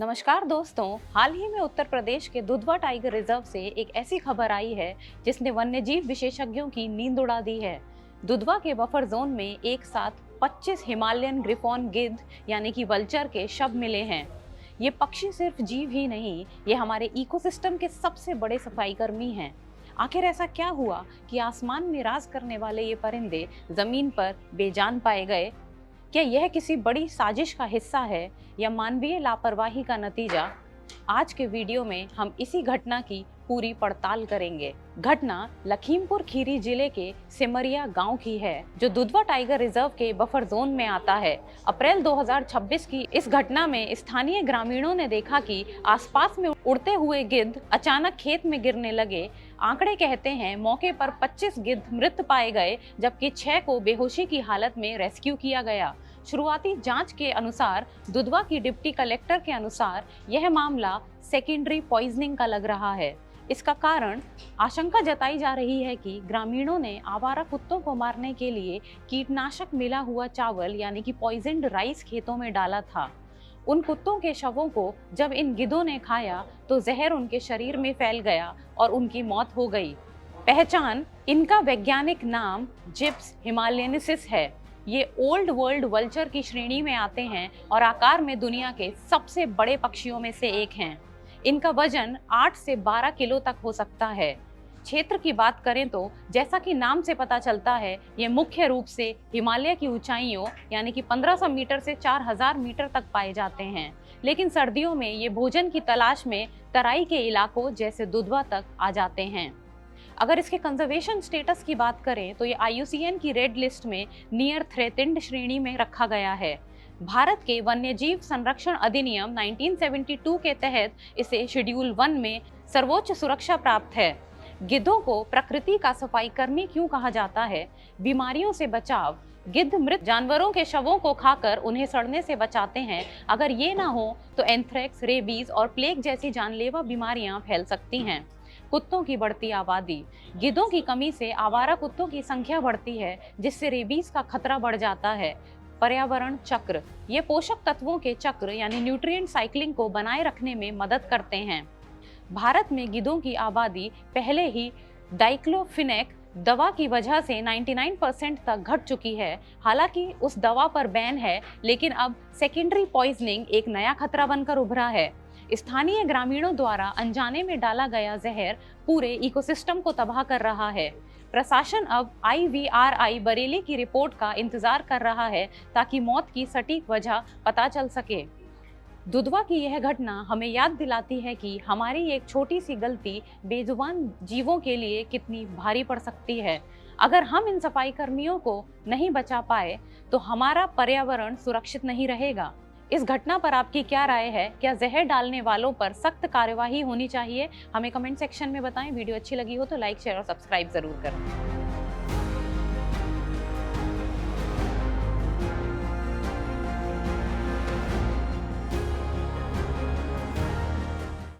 नमस्कार दोस्तों, हाल ही में उत्तर प्रदेश के दुधवा टाइगर रिजर्व से एक ऐसी खबर आई है जिसने वन्यजीव विशेषज्ञों की नींद उड़ा दी है। दुधवा के बफर जोन में एक साथ 25 हिमालयन ग्रिफॉन गिद्ध यानी कि वल्चर के शव मिले हैं। ये पक्षी सिर्फ जीव ही नहीं, ये हमारे इकोसिस्टम के सबसे बड़े सफाईकर्मी हैं। आखिर ऐसा क्या हुआ कि आसमान में राज करने वाले ये परिंदे जमीन पर बेजान पाए गए? क्या यह किसी बड़ी साजिश का हिस्सा है या मानवीय लापरवाही का नतीजा? आज के वीडियो में हम इसी घटना की पूरी पड़ताल करेंगे। घटना लखीमपुर खीरी जिले के सिमरिया गांव की है, जो दुधवा टाइगर रिजर्व के बफर जोन में आता है। अप्रैल 2026 की इस घटना में स्थानीय ग्रामीणों ने देखा कि आसपास में उड़ते हुए गिद्ध अचानक खेत में गिरने लगे। आंकड़े कहते हैं मौके पर 25 गिद्ध मृत पाए गए, जबकि 6 को बेहोशी की हालत में रेस्क्यू किया गया। शुरुआती जांच के अनुसार दुधवा की डिप्टी कलेक्टर के अनुसार यह मामला सेकेंडरी पॉइजनिंग का लग रहा है। इसका कारण आशंका जताई जा रही है कि ग्रामीणों ने आवारा कुत्तों को मारने के लिए कीटनाशक मिला हुआ चावल यानी कि पॉइजन्ड राइस खेतों में डाला था। उन कुत्तों के शवों को जब इन गिद्धों ने खाया तो जहर उनके शरीर में फैल गया और उनकी मौत हो गई। पहचान: इनका वैज्ञानिक नाम जिप्स हिमालयनेसिस है। ये ओल्ड वर्ल्ड वल्चर की श्रेणी में आते हैं और आकार में दुनिया के सबसे बड़े पक्षियों में से एक हैं। इनका वजन 8 से 12 किलो तक हो सकता है। क्षेत्र की बात करें तो जैसा कि नाम से पता चलता है, ये मुख्य रूप से हिमालय की ऊंचाइयों यानी कि 1500 मीटर से 4000 मीटर तक पाए जाते हैं, लेकिन सर्दियों में ये भोजन की तलाश में तराई के इलाकों जैसे दुधवा तक आ जाते हैं। अगर इसके कंजर्वेशन स्टेटस की बात करें तो ये IUCN की रेड लिस्ट में नियर थ्रेटेंड श्रेणी में रखा गया है। भारत के वन्यजीव संरक्षण अधिनियम 1972 के तहत इसे शेड्यूल 1 में सर्वोच्च सुरक्षा प्राप्त है। गिद्धों को प्रकृति का सफाईकर्मी क्यों कहा जाता है? बीमारियों से बचाव: गिद्ध मृत जानवरों के शवों को खाकर उन्हें सड़ने से बचाते हैं। अगर ये ना हो तो एंथ्रेक्स, रेबीज और प्लेग जैसी जानलेवा बीमारियां फैल सकती हैं। कुत्तों की बढ़ती आबादी: गिद्धों की कमी से आवारा कुत्तों की संख्या बढ़ती है, जिससे रेबीज का खतरा बढ़ जाता है। पर्यावरण चक्र: ये पोषक तत्वों के चक्र यानी न्यूट्रिएंट साइक्लिंग को बनाए रखने में मदद करते हैं। भारत में गिद्धों की आबादी पहले ही डाइक्लोफिनेक दवा की वजह से 99% तक घट चुकी है। हालांकि उस दवा पर बैन है, लेकिन अब सेकेंडरी पॉइजनिंग एक नया खतरा बनकर उभरा है। स्थानीय ग्रामीणों द्वारा अनजाने में डाला गया जहर पूरे इकोसिस्टम को तबाह कर रहा है। प्रशासन अब IVRI बरेली की रिपोर्ट का इंतजार कर रहा है ताकि मौत की सटीक वजह पता चल सके। दुधवा की यह घटना हमें याद दिलाती है कि हमारी एक छोटी सी गलती बेजुबान जीवों के लिए कितनी भारी पड़ सकती है। अगर हम इन सफाई कर्मियों को नहीं बचा पाए तो हमारा पर्यावरण सुरक्षित नहीं रहेगा। इस घटना पर आपकी क्या राय है? क्या जहर डालने वालों पर सख्त कार्यवाही होनी चाहिए? हमें कमेंट सेक्शन में बताएं। वीडियो अच्छी लगी हो तो लाइक, शेयर और सब्सक्राइब जरूर करें।